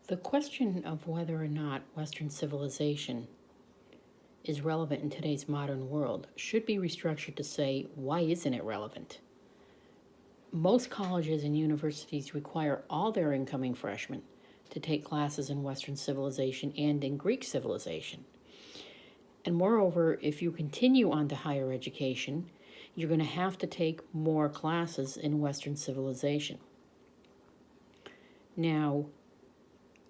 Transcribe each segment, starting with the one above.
The question of whether or not Western civilization is relevant in today's modern world should be restructured to say, why isn't it relevant? Most colleges and universities require all their incoming freshmen to take classes in Western civilization and in Greek civilization. And moreover, if you continue on to higher education, you're going to have to take more classes in Western civilization. Now,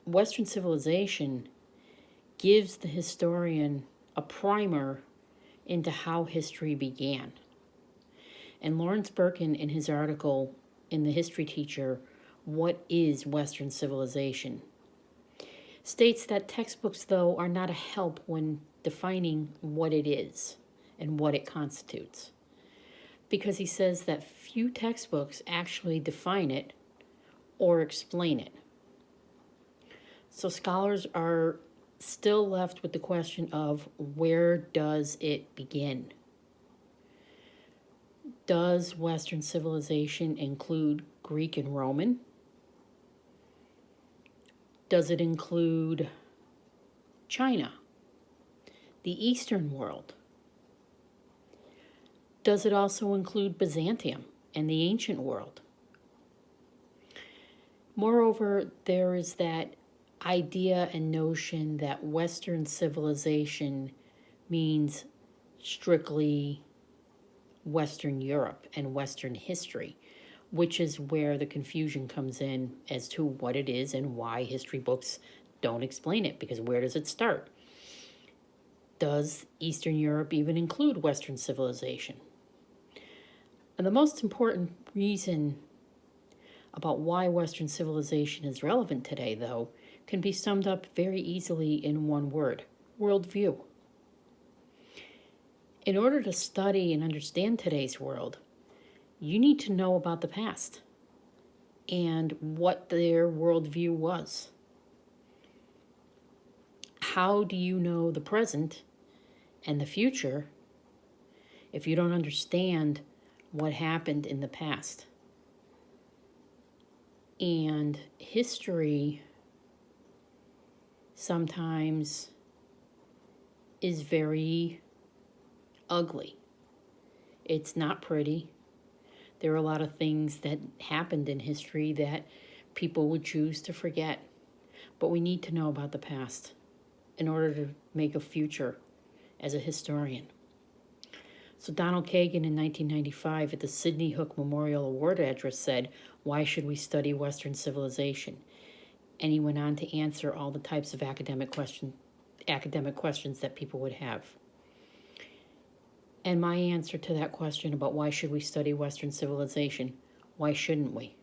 Western civilization gives the historian a primer into how history began. And Lawrence Birkin, in his article in The History Teacher, What is Western Civilization?, states that textbooks, though, are not a help when defining what it is and what it constitutes. Because he says that few textbooks actually define it or explain it. So scholars are still left with the question of, where does it begin? Does Western civilization include Greek and Roman? Does it include China, the Eastern world? Does it also include Byzantium and the ancient world? Moreover, there is that idea and notion that Western civilization means strictly Western Europe and Western history, which is where the confusion comes in as to what it is and why history books don't explain it, because where does it start? Does Eastern Europe even include Western civilization? And the most important reason about why Western civilization is relevant today, though, can be summed up very easily in one word: worldview. In order to study and understand today's world, you need to know about the past and what their worldview was. How do you know the present and the future if you don't understand what happened in the past? And history sometimes is very ugly. It's not pretty. There are a lot of things that happened in history that people would choose to forget. But we need to know about the past in order to make a future as a historian. So Donald Kagan in 1995 at the Sidney Hook Memorial Award address said, "Why should we study Western civilization?" And he went on to answer all the types of academic questions that people would have. And my answer to that question about why should we study Western civilization: why shouldn't we?